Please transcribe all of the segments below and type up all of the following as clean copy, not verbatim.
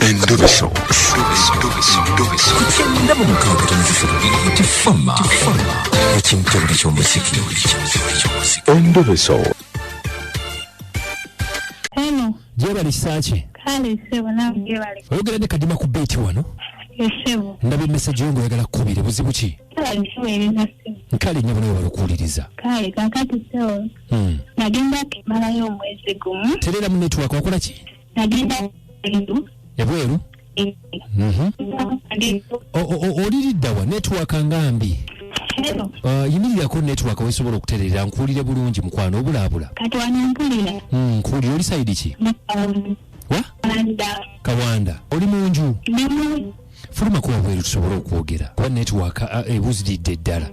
Endobeso. Kugenda mu mukaaga tifama ekintu buli ky'omuziki. Endobeso. Hello. Jebali kisaaki. Kale sebo nawe jebali. Oyogeredde kadima ku beeti wano. Sebo. Ndabye message yongo oyagala kkubire buzibu ki? Kale siweereza sebo. Kale nnyo bano balukuwuliriza. Kale kakati sebo. Nagenda kemalayo omwezi gumu. Terera mu network wakola ki? Nagenda ebweru. Oliridda wa network ngambi. Yimirirako network wesobola okuterera nkuwulire bulungi mukwano obulaabula. Kati wanampulira. Nkuwulire oli sayidi ki? Wa? Kawanda. Oli munju? Fuluma kuba bweru tusobole okwogera kuba network ebuziridde ddala.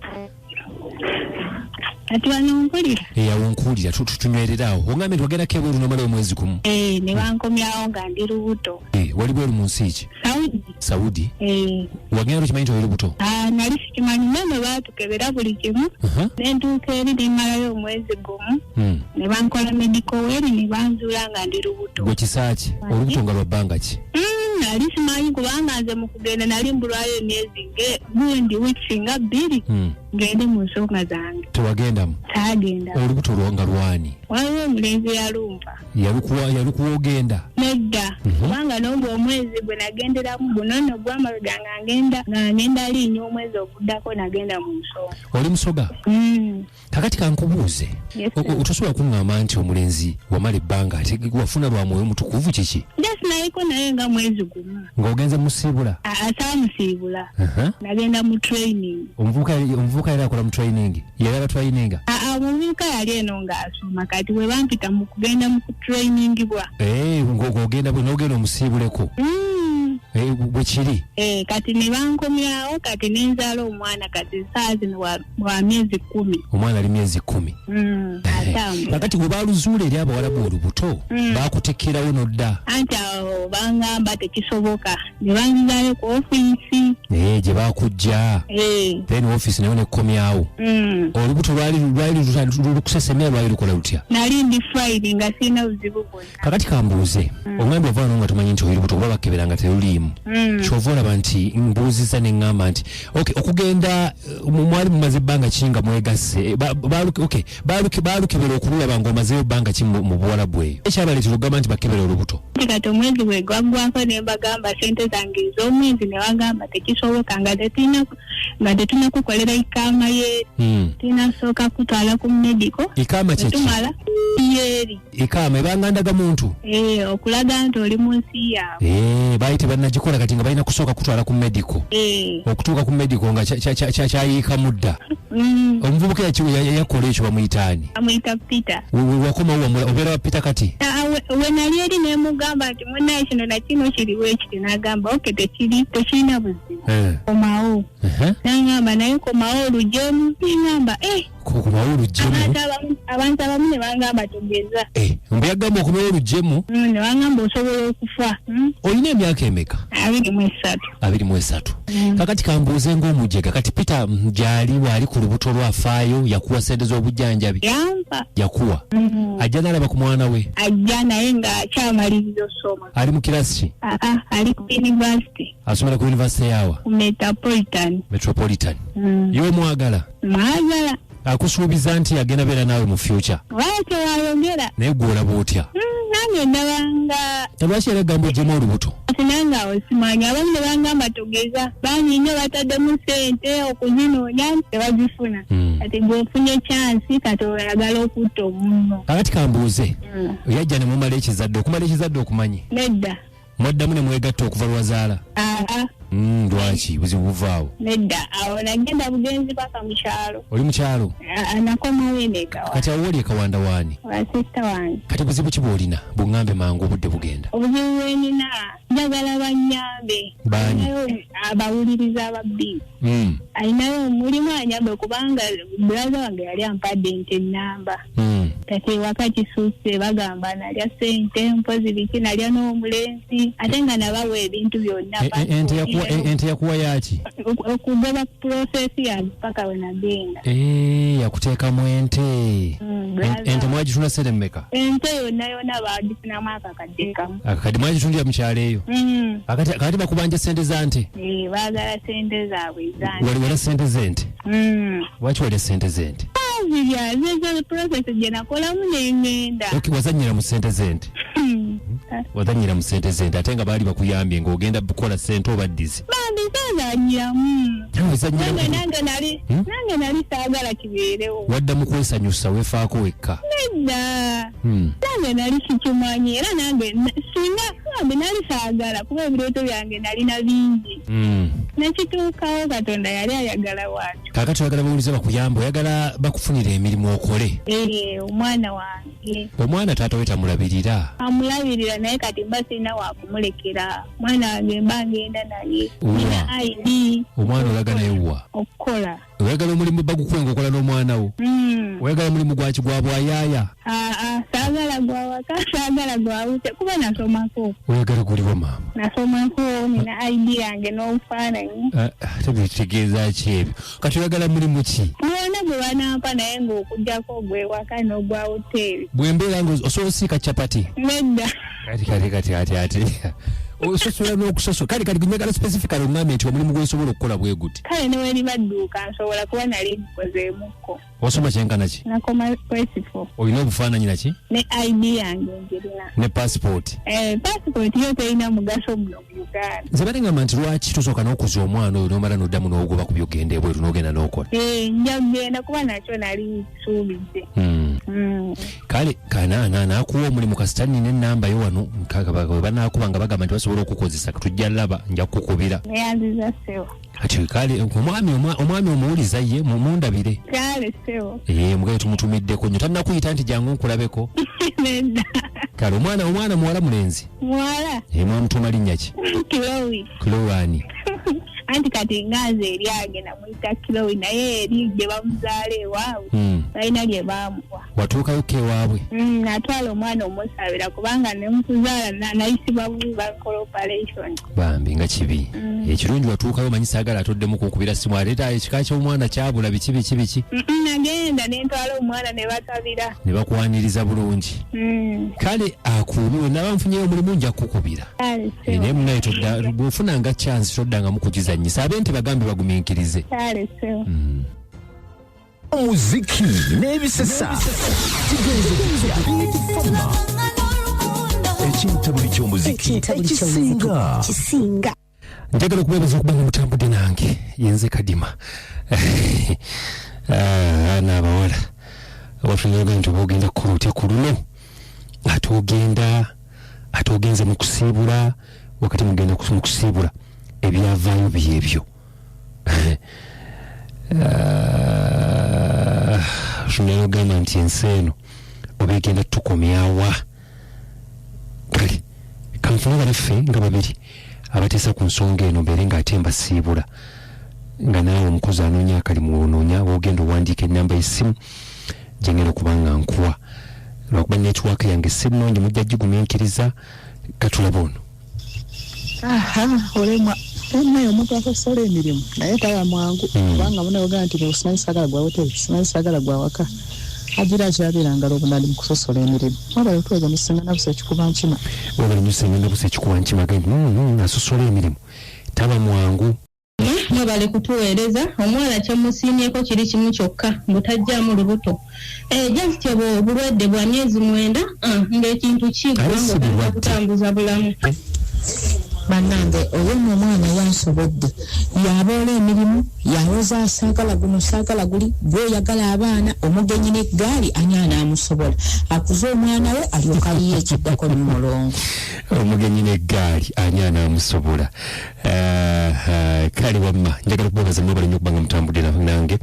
Kati wanampulira? Awo nkuwulira tunywereraawo. Ongambye nti wagendako ebweru n'omala omwezi gumu. Ne bankomyawo nga ndi lubuto. Wali bweru mu nsi ki? Saudi. Wagenda tukimanyi nti oli lubuto? Nali sikimanyi naye baatukebera buli kimu. Ne ntuuka eri ne mmalayo omwezi gumu. Ne bankola medical weeri ne banzuula nga ndi lubuto. Gwe kisaaki? Olubuto nga lwa bbanga ki? Nali simanyi kubanga nze mu kugenda nali mbulwayo emyezi gundi wiiki nga 2 ngende mu nsonga zange. Tewagendamu? Saagenda. Olubuto nga lwani? Waliwo omulenzi yalumpa. Yalikuwa ogenda? Nedda. Kubanga n'omba omwezi gwe nagenderamu guno nno gw'amabega nga ngenda aliinya omwezi oguddako nagenda mu nsonga. Oli musoga? Kakati kankubuuze. Otosobola kuŋŋamba nti omulenzi wamala ebbanga ate wafuna lwa mwoyo mutukuvu kiki? Naliko naye nga mwezi gumu. Ng'ogenze musiibula? Asaamusiibula. Nagenda mu training. Omuvubuka yali akola mu training? Yali abaturayininga? Omuvubuka yali eno ng'asoma kati bwe bampita mu kugenda mu training bwa. Ng'ogenda n'ogenda omusiibuleko? Bwe kiri? Kati ne bankomyawo kati ne nzaala omwana kati saa zino wa myezi 10. Omwana ali myezi 10? Kakati bwe baaluzuula eri abawala olubuto baakuteekerawo n'odda? Anti awo bangamba tekisoboka ne banzaayo ku ofiisi. Gye baakujja? Then ofiisi nayo nekkomyawo? Olubuto lwali lukusesemera lwali lukola lutya? Nali ndi fayiri nga sirina buzibu bwonna. Kakati kambuuze ongambye ovaano nga tomanyi nti oli lubuto kuba bakebera nga teruliimu. Kyova olaba nti mbuuziza ne ŋŋamba nti okugenda mwali mumaze ebbanga ki nga mwegasse? Baalukebera okululaba ng'omazeyo ebbanga ki mu buwala bweyo? Ekyabaleetera okugamba nti bakebera olubuto? Kati omwezi bwe gwaggwako ne mbagamba ssente zange ez'omwezi ne bagamba tekisoboka nga tetulina kukolera ikaama yeeri. Tulina kusooka kutwala ku medico. Ikaama kye ki? Tumala yeeri. Ikaama ebanga ndaga muntu? Okulaga nti oli mu nsi yaabwe. Baali tebannagikola kati nga balina kusooka kutwala ku medico. Okutuuka ku medico nga kyayiika mudda. Omuvubuka yakola ekyo bamuyitaani? Amuyita Peter. Wakomawo obeera wa Peter kati? We nali eri ne mugamba nti munnaye kino nakino kiriwo ekiti n'agamba tekirina buzibu. Komawo. N'agamba naye komawo olugemu. N'agamba komawo olugemu? Abantu abamu ne bangamba togeza. Mbu yagamba okomawo olugemu? Ne bangamba osobola okufa. Olina emyaka emeka? 23. Kakati kambuuze ng'omujega kati Peter gyali waali ku lubuto lwafaayo yakuwa ssente z'obujjanjabi? Yampa. Yakuwa? Ajja n'alaba ku mwana we? Ajja naye ng'akyamaliriza osoma. Ali mu kirasi ki? Ali ku university. Asomera ku university yawa? Metropolitan. Y'omwagala? Mwagala. Akusuubiza nti agenda beera naawe mu future? Lwaki wayogera? Naye gwe olaba otya? Nange ndabanga. Lwaki era gamba ogyemu olubuto? Ati nange awo simanyi abamu ne bangamba togeza bangi nnyo bataddemu ssente okuzinoonya tebazifuna. Kati gweofunye chansi kati oyagala okutta omunno. Kakati kambuuze yajja ne mumala ekizadde okumala ekizadde okumanyi? Nedda. Mwaddamu ne mwegatta okuva lwazaala? Lwaki buzibu buvaawo? Nedda awo nagenda bugenzi paka mu kyalo. Oli mu kyalo? Nakomawo eneka. Kati awo oli ekawanda waani? Wa sista wange. Kati buzibu ki bw'olina buŋŋambe mangu obudde bugenda? Obuzibu bwenina njagala bannyambe. Baani? Abawuliriza ababbi. Alinayo mulimu anyambe kubanga bulaza wange yali ampadde ente ennamba. Kati waka kisusse bagamba nalya ssente mpozi biki nalya n'omulenzi ate nga nabawa ebintu byonna. Ente yakuwa yaki? Okugoba process yange paka we nagenda. Yakuteekamu ente. Ente mwagitunda sente mmeka? Ente yonna bagifunamu akakadde kamu. Akakadde mwagitundira mu kyalo eyo? Akati bakubanja sente za nte? Baagala sente zaabwe za nte. Wali sente z'ente? Lwaki wali sente z'ente? Zezo process gye nakolamu n'engenda. Okay, wazannyira mu sente z'ente? Wazannyira mu sente z'ente ate nga baali bakuyambye ng'ogenda kukola sente obaddizi? Zazannyiramu. Nange nali saagala kibeerewo. Wadda mu kwesanyusa weefaako wekka? Nedda. Nange nali sikimanyi era nange singa nali saagala kuba ebirooto byange nalina bingi. Nekituukawo Katonda yali ayagala waakyo. Kaakati oyagala bawulize bakuyambe, oyagala bakufunira emirimu okole? Omwana wange. Omwana taata we tamulabirira? Amulabirira naye kati mba sirina wakumulekera. Mwana wange mba ngenda naye. Nina ID. Omwana olaga naye wa? Okukola. Oyagala omulimu bagukwenga okola n'omwana wo? Oyagala omulimu gwaki gwa bwayaaya? Saagala gwa waka, saagala gwa wute kuba nasomako. Oyagala guliwo maama? Nasomako, nina ID yange n'obufaananyi. Tegeeza ki ebyo? Kati oyagala mulimu ki? Gwonna gwe banampa naye ng'okuggyako ogw'ewaka n'ogwa hoteeri. Bwe mbeera ng'osobola osiika capati? Nedda. Kati. Ososola n'okusosola. Kale njagala specifically oŋŋambye nti omulimu gw'osobola okukola bwe guti. Kale ne bwe liba dduuka nsobola kuba nali nkozeemuko. Wasoma kyenkana ki? Nakoma kwesifo. Olina obufaananyi naki? Ne ID yange njirina. Ne passport? Passport yo terina mugaso muno mu Uganda. Nze balengamba nti lwaki tosooka n'okuza omwana oyo n'omala n'oddamu n'ogoba ku byogenda ebweru n'ogenda n'okola? Nja kugenda kuba nakyo nali nsuubidde. Kale naakuwa omulimu kasita nnina ennamba yo wano bwe banaakuba nga bagamba nti basobola okukozesa tujja laba nja kukukubira. Neyanziza sewo. Kati kale omwami omuwuliza ye mundabire. Kale sewo. Mugaye tumutumiddeko nnyo tannakuyita nti jangu nkulabeko. Nedda. Kale omwana muwala mulenzi? Muwala. Mwamutuma linnya ki? Kilowi. Kilowaani. Anti kati nganze eri agenda muyita Kilowi naye eri gye bamuzaala ewaabwe balina lye baamuwa. Watuukayo ko ewaabwe? Natwala omwana omusabira kubanga ne mukuzaala nayisibwa bubi bakola operation. Bambi nga kibi. Ekirungi watuukayo manyi saagala atoddemu kukubira simu aleeta ekika ky'omwana kyabula biki? Nagenda ne ntwala omwana ne batabira. Ne bakwaniriza bulungi. Kale akuumiwe naba nfunyeyo omulimu nja kukubira. Naye munaye bw'ofunanga chance toddanga mukugizannyisa ab'ente bagambe bagumiikirize. Muziki n'ebisesa ekintu buli ky'omuziki ekisinga. Njagala okubeebaza okuba nga mutambudde nange yenze Kadima. N'abawala abafunyeyo nti oba ogenda kukola otya ku luno ate ogenze mu kusiibula wakati mugenda mu kusiibula ebyavaayo byebyo. Funyeyo ogamba nti ensi eno oba egenda tukomyawa. Kale kanfune balaffe nga babiri abateesa ku nsonga eno mbeere ng'ate mbasiibula nga naawe omukozi anoonya akalimu onoonya woogenda owandiika ennamba y'essimu gyengenda okuba nga nkuwa lwakuba netiwaaka yange sinnungi mujja gigumiikiriza katulaba ono. Olemwa omuntu akosola emirimu naye taba mwangu kubanga munayogaa nti simanyi saagala gwa hoteri simanyi saagala gwa waka agira akyabira ngalo obunali mu kusosola emirimu wabala otwega musenga nabusa ekikuba nkima asosola emirimu taba mwangu. Mwebale kutuweereza omwana kyemusiimyeko kiri kimu kyokka butajjaamu lubuto. Just obulwadde bwa myezi 9 ng'ekintu kigwa kutambuza bulamu. Bannange oyo omwana yansobodde yaboola emirimu yawoza saagala guno saagala guli gwoyagala abaana omugenyi n'eggaali ani anaamusobola akuze omwana we alyoka yiye ekiddako n'omulongo. Omugenyi n'eggaali ani anaamusobola. Kale wamma njagala okubabaza mwebale nnyo okubanga mutambudde nange.